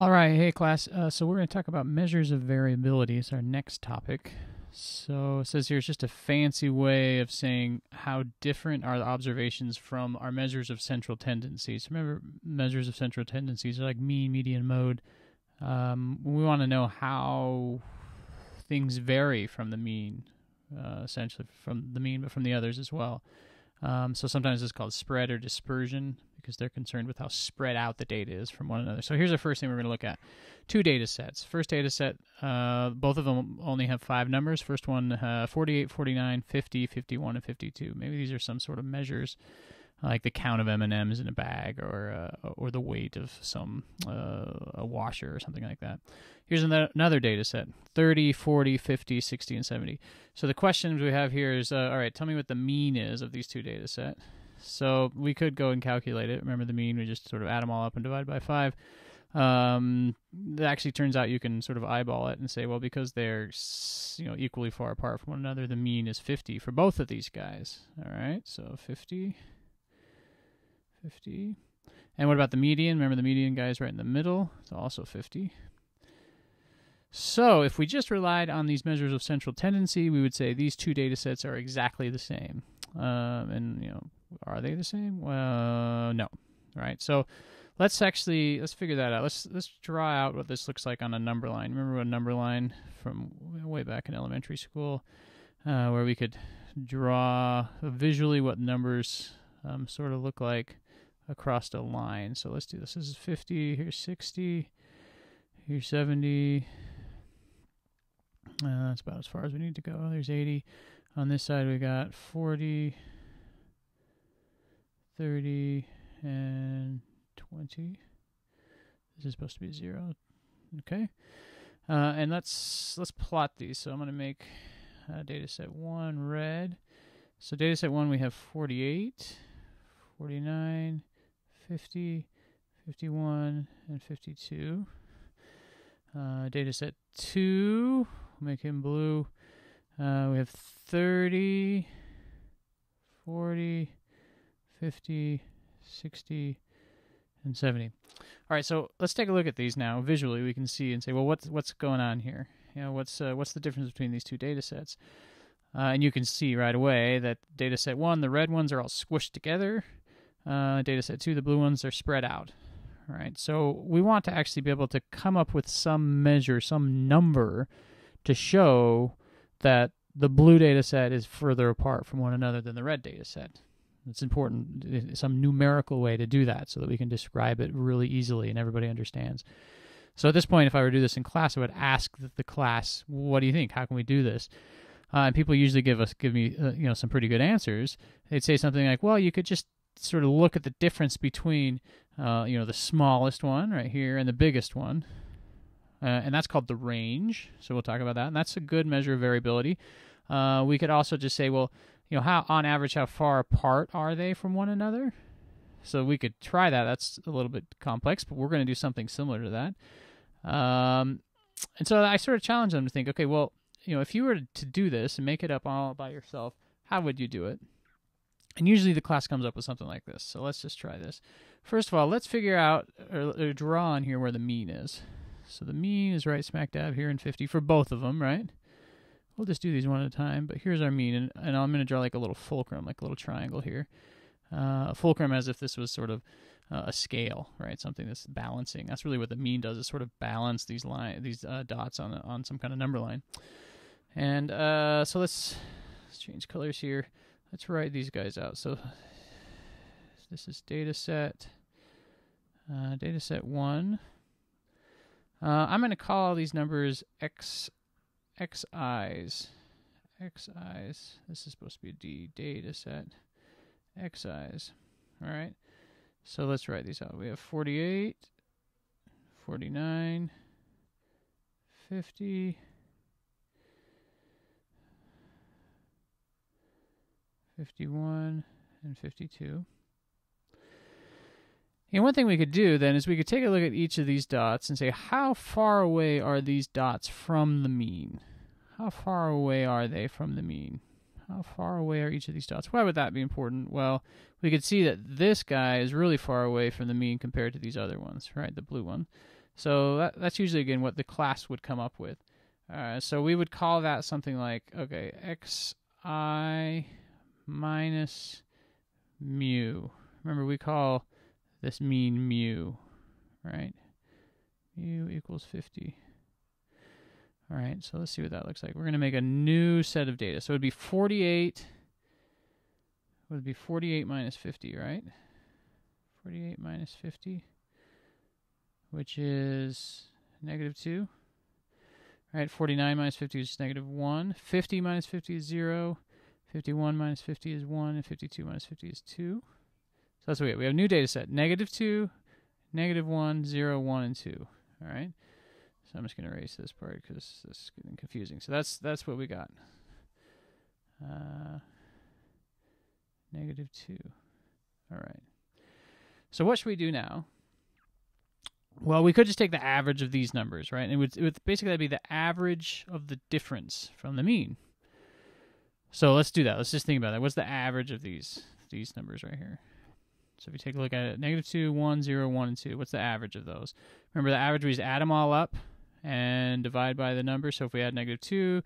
All right, hey class. So we're going to talk about measures of variability. It's our next topic. So it says here it's just a fancy way of saying how different are the observations from our measures of central tendencies. Remember, measures of central tendencies are like mean, median, mode. We want to know how things vary from the mean, essentially from the mean, but from the others as well. So sometimes it's called spread or dispersion because they're concerned with how spread out the data is from one another. So here's the first thing we're going to look at. Two data sets. First data set, both of them only have 5 numbers. First one, 48, 49, 50, 51, and 52. Maybe these are some sort of measures, like the count of M&Ms in a bag or the weight of some a washer or something like that. Here's another data set, 30, 40, 50, 60, and 70. So the questions we have here is, all right, tell me what the mean is of these two data sets. So we could go and calculate it. Remember the mean, we just sort of add them all up and divide by 5. It actually turns out you can sort of eyeball it and say, well, because they're equally far apart from one another, the mean is 50 for both of these guys. All right, so 50. And what about the median? Remember the median guy is right in the middle. It's also 50. So if we just relied on these measures of central tendency, we would say these two data sets are exactly the same. Are they the same? Well, no. All right. So let's figure that out. Let's draw out what this looks like on a number line. Remember a number line from way back in elementary school, where we could draw visually what numbers sort of look like across a line. So let's do this. This is 50, here's 60, here's 70. That's about as far as we need to go. There's 80. On this side we got 40, 30, and 20. This is supposed to be 0. Okay. And let's plot these. So I'm going to make data set 1 red. So data set 1 we have 48, 49, 50, 51, and 52. Data set 2, we'll make him blue. We have 30, 40, 50, 60, and 70. All right, so let's take a look at these now. Visually, we can see and say, well, what's going on here? What's the difference between these two data sets? And you can see right away that data set 1, the red ones are all squished together. Data set 2, the blue ones are spread out. All right, so we want to actually be able to come up with some measure, some number to show that the blue data set is further apart from one another than the red data set. It's important, some numerical way to do that so that we can describe it really easily and everybody understands. So at this point, if I were to do this in class, I would ask the class, what do you think? How can we do this? And people usually give me some pretty good answers. They'd say something like, well, you could just sort of look at the difference between the smallest one right here and the biggest one. And that's called the range. So we'll talk about that. And that's a good measure of variability. We could also just say, well, how on average, how far apart are they from one another? So we could try that. That's a little bit complex, but we're going to do something similar to that. And so I sort of challenge them to think, okay, well, if you were to do this and make it up all by yourself, how would you do it? And usually the class comes up with something like this. So let's just try this. First of all, let's figure out or draw on here where the mean is. So the mean is right smack dab here in 50 for both of them, right? We'll just do these one at a time. But here's our mean. And I'm going to draw like a little fulcrum, like a little triangle here. A fulcrum as if this was sort of a scale, right? Something that's balancing. That's really what the mean does, is sort of balance these dots on some kind of number line. And so let's change colors here. Let's write these guys out. So this is data set 1. I'm going to call all these numbers xi's. This is supposed to be a D data set. Xi's. All right. So let's write these out. We have 48, 49, 50, 51, and 52. And one thing we could do then is we could take a look at each of these dots and say, how far away are these dots from the mean? How far away are they from the mean? How far away are each of these dots? Why would that be important? Well, we could see that this guy is really far away from the mean compared to these other ones, right? The blue one. So that's usually, again, what the class would come up with. So we would call that something like, okay, xi minus mu. Remember, we call this mean mu, right? Mu equals 50. All right, so let's see what that looks like. We're going to make a new set of data. So it would be 48. Would be 48 minus 50, right? 48 minus 50, which is negative 2. All right, 49 minus 50 is negative 1. 50 minus 50 is 0. 51 minus 50 is 1. And 52 minus 50 is 2. So that's what we have. We have a new data set. Negative 2, negative 1, 0, 1, and 2. All right? So I'm just going to erase this part because this is getting confusing. So that's what we got. Negative 2. All right. So what should we do now? Well, we could just take the average of these numbers, right? And it would basically that'd be the average of the difference from the mean. So let's do that. Let's just think about that. What's the average of these numbers right here? So if you take a look at it, negative 2, 1, 0, 1, and 2, what's the average of those? Remember, the average, we just add them all up and divide by the number. So if we add negative 2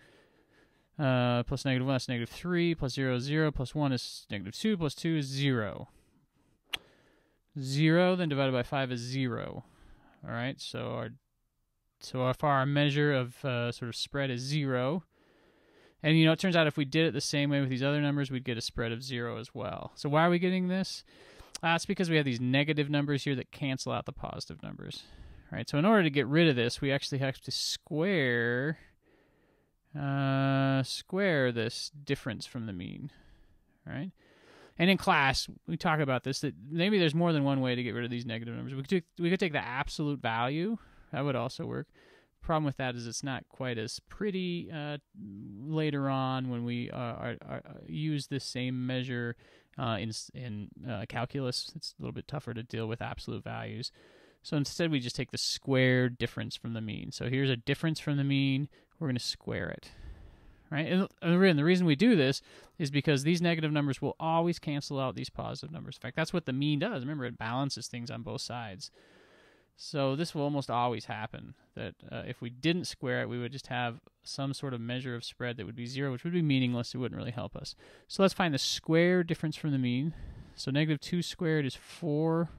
plus negative 1, that's negative 3, plus 0 is 0, plus 1 is negative 2, plus 2 is 0. 0, then divided by 5 is 0. All right, so our measure of sort of spread is 0. And, it turns out if we did it the same way with these other numbers, we'd get a spread of 0 as well. So why are we getting this? It's because we have these negative numbers here that cancel out the positive numbers. All right, so in order to get rid of this, we actually have to square this difference from the mean. All right? And in class, we talk about this, that maybe there's more than one way to get rid of these negative numbers. We could take the absolute value. That would also work. Problem with that is it's not quite as pretty later on when we use this same measure in calculus. It's a little bit tougher to deal with absolute values. So instead, we just take the squared difference from the mean. So here's a difference from the mean. We're going to square it. Right? And the reason we do this is because these negative numbers will always cancel out these positive numbers. In fact, that's what the mean does. Remember, it balances things on both sides. So this will almost always happen, that if we didn't square it, we would just have some sort of measure of spread that would be 0, which would be meaningless. It wouldn't really help us. So let's find the square difference from the mean. So negative 2 squared is 4.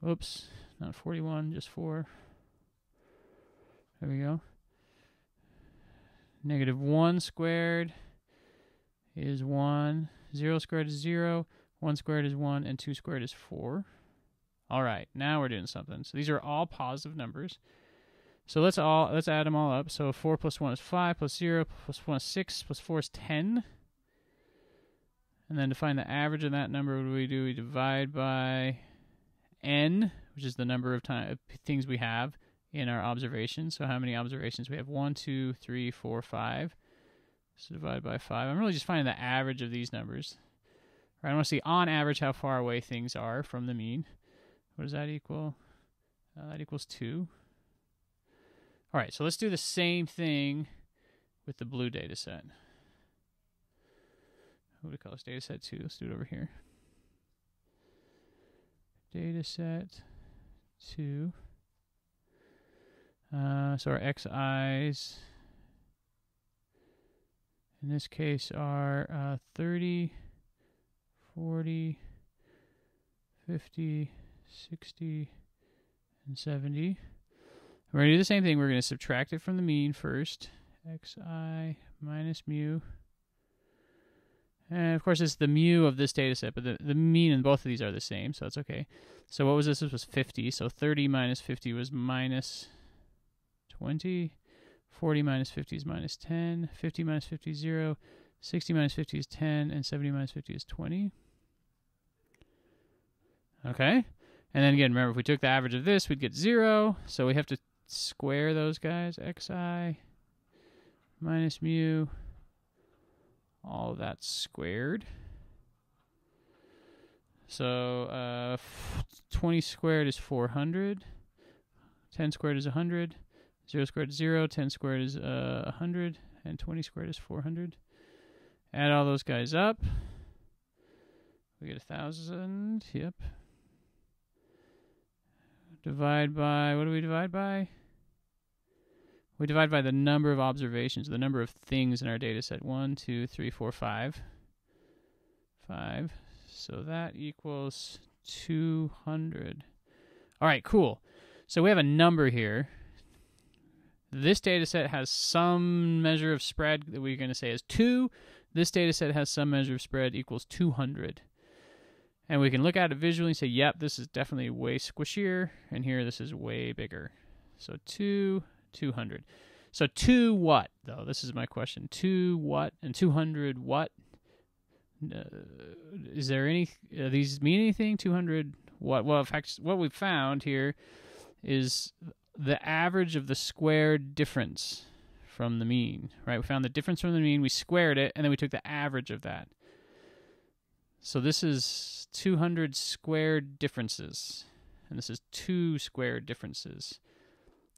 Oops, not 41, just 4. There we go. Negative 1 squared is 1. 0 squared is 0. 1 squared is 1. And 2 squared is 4. All right, now we're doing something. So these are all positive numbers. So let's add them all up. So 4 plus 1 is 5, plus 0 plus 1 is 6, plus 4 is 10. And then to find the average of that number, what do? We divide by n, which is the number of things we have in our observations. So how many observations we have? 1, 2, 3, 4, 5. So divide by 5. I'm really just finding the average of these numbers. Right, I want to see on average how far away things are from the mean. What does that equal? That equals 2. All right, so let's do the same thing with the blue data set. What do we call this? Data set 2. Let's do it over here. Data set 2. So our xi's in this case are 30, 40, 50, 60, and 70. We're going to do the same thing. We're going to subtract it from the mean first. Xi minus mu. And of course, it's the mu of this data set, but the mean in both of these are the same, so that's okay. So what was this? This was 50. So 30 minus 50 was minus 20. 40 minus 50 is minus 10. 50 minus 50 is 0. 60 minus 50 is 10. And 70 minus 50 is 20. Okay. And then again, remember, if we took the average of this, we'd get 0. So we have to square those guys. Xi minus mu. All of that squared. So 20 squared is 400. 10 squared is 100. 0 squared is 0. 10 squared is 100. And 20 squared is 400. Add all those guys up. We get 1,000. Yep. divide by, what do we divide by? We divide by the number of observations, the number of things in our data set. 1, 2, 3, 4, 5. 5. So that equals 200. All right, cool. So we have a number here. This data set has some measure of spread that we're going to say is 2. This data set has some measure of spread equals 200. And we can look at it visually and say, yep, this is definitely way squishier, and here this is way bigger. So 200. So 2 what, though? This is my question. 2 what and 200 what? Is there any, these mean anything? 200 what? Well, in fact, what we've found here is the average of the squared difference from the mean, right? We found the difference from the mean, we squared it, and then we took the average of that. So this is 200 squared differences, and this is 2 squared differences.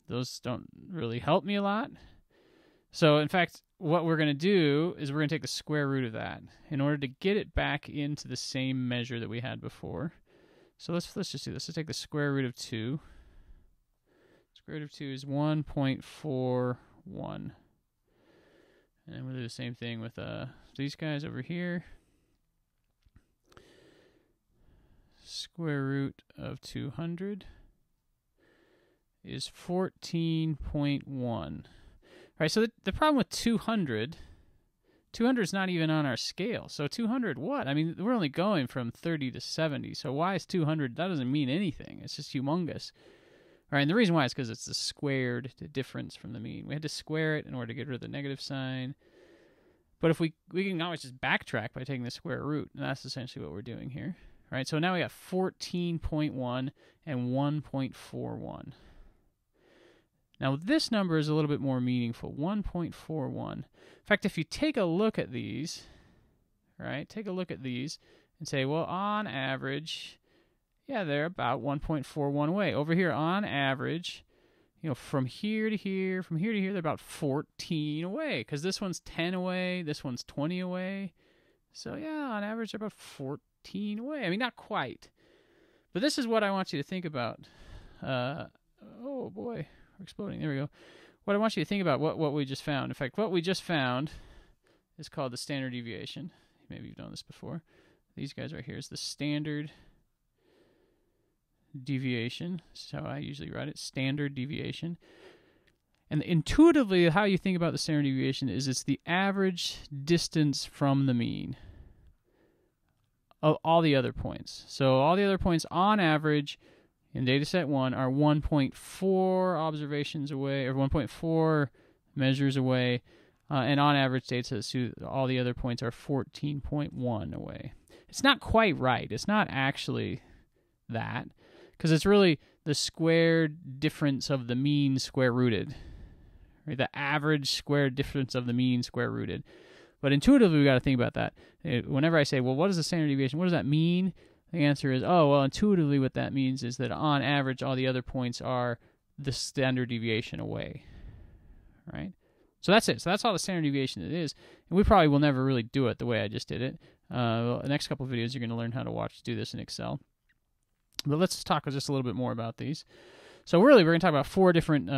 Those don't really help me a lot. So, in fact, what we're going to do is we're going to take the square root of that in order to get it back into the same measure that we had before. So let's just do this. Let's take the square root of 2. Square root of 2 is 1.41. And we'll do the same thing with these guys over here. Square root of 200 is 14.1. All right, so the problem with 200 is not even on our scale. So 200 what? I mean, we're only going from 30 to 70. So why is 200? That doesn't mean anything. It's just humongous. All right, and the reason why is because it's the squared difference from the mean. We had to square it in order to get rid of the negative sign. But if we can always just backtrack by taking the square root, and that's essentially what we're doing here. All right, so now we got 14.1 and 1.41. Now this number is a little bit more meaningful, 1.41. In fact, if you take a look at these, right, take a look at these and say, well, on average, yeah, they're about 1.41 away. Over here, on average, you know, from here to here, they're about 14 away, because this one's 10 away, this one's 20 away. So yeah, on average, they're about 14 away. I mean, not quite. But this is what I want you to think about. Oh, boy. We're exploding. There we go. What I want you to think about what we just found. In fact, what we just found is called the standard deviation. Maybe you've done this before. These guys right here is the standard deviation. This is how I usually write it, standard deviation. And intuitively, how you think about the standard deviation is it's the average distance from the mean of all the other points. So all the other points on average in data set 1 are 1.4 observations away, or 1.4 measures away, and on average data set 2, all the other points are 14.1 away. It's not quite right. It's not actually that, because it's really the squared difference of the mean square rooted, right? The average squared difference of the mean square rooted. But intuitively, we got to think about that. Whenever I say, well, what is the standard deviation? What does that mean? The answer is, oh, well, intuitively what that means is that on average, all the other points are the standard deviation away, right? So that's it. So that's all the standard deviation it is. And we probably will never really do it the way I just did it. The next couple of videos, you're going to learn how to do this in Excel. But let's talk just a little bit more about these. So really, we're going to talk about 4 different,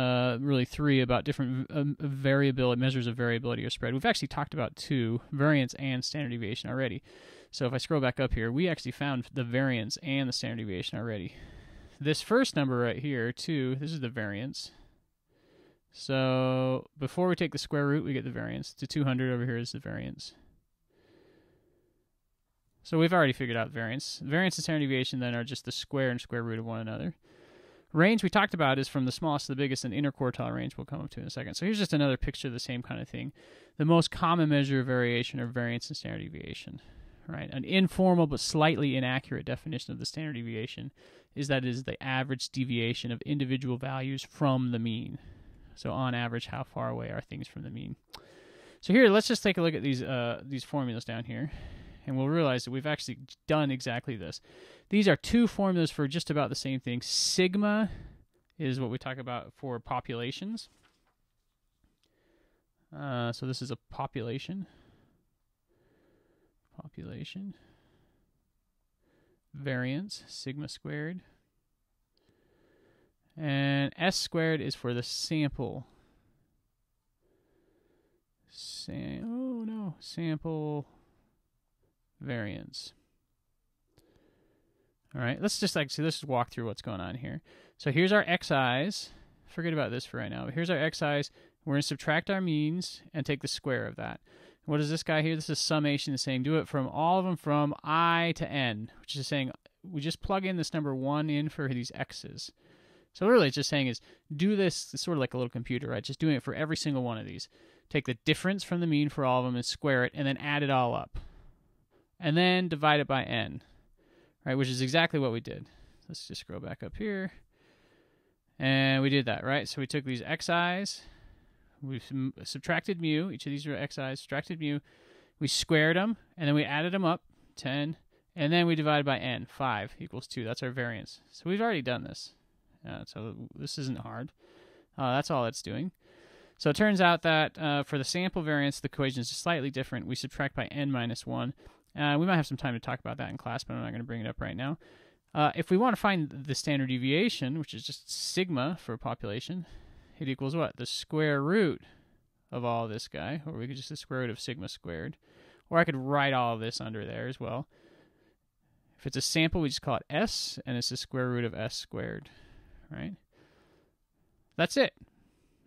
really 3, about different variability, measures of variability or spread. We've actually talked about 2, variance and standard deviation already. So if I scroll back up here, we actually found the variance and the standard deviation already. This first number right here, 2, this is the variance. So before we take the square root, we get the variance. To 200 over here is the variance. So we've already figured out variance. Variance and standard deviation then are just the square and square root of one another. Range we talked about is from the smallest to the biggest, and interquartile range we'll come up to in a second. So here's just another picture of the same kind of thing. The most common measure of variation are variance and standard deviation. Right? An informal but slightly inaccurate definition of the standard deviation is that it is the average deviation of individual values from the mean. So on average, how far away are things from the mean? So here, let's just take a look at these formulas down here, and we'll realize that we've actually done exactly this. These are 2 formulas for just about the same thing. Sigma is what we talk about for populations. So this is a population. Variance, sigma squared. And S squared is for the sample. Sample variance. All right, let's just walk through what's going on here. So here's our xi's. Forget about this for right now. But here's our xi's. We're going to subtract our means and take the square of that. What is this guy here? This is summation. It's saying do it from all of them from I to n, which is saying we just plug in this number 1 in for these x's. So really it's just saying is do this, it's sort of like a little computer, right? Just doing it for every single one of these. Take the difference from the mean for all of them and square it, and then add it all up. And then divide it by n, right? Which is exactly what we did. Let's just scroll back up here. And we did that, right? So we took these xi's, we subtracted mu, each of these are xi's, subtracted mu, we squared them, and then we added them up, 10, and then we divided by n, 5 equals 2. That's our variance. So we've already done this. So this isn't hard. That's all it's doing. So it turns out that for the sample variance, the equation is slightly different. We subtract by n minus 1. We might have some time to talk about that in class, but I'm not going to bring it up right now. If we want to find the standard deviation, which is just sigma for a population, it equals what? The square root of all this guy, or we could just the square root of sigma squared. Or I could write all of this under there as well. If it's a sample, we just call it s, and it's the square root of s squared, right? That's it.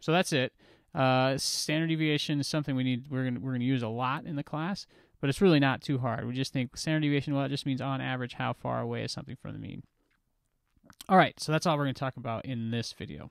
So that's it. Standard deviation is something we're gonna use a lot in the class, but it's really not too hard. We just think standard deviation, well, it just means on average how far away is something from the mean. All right, so that's all we're going to talk about in this video.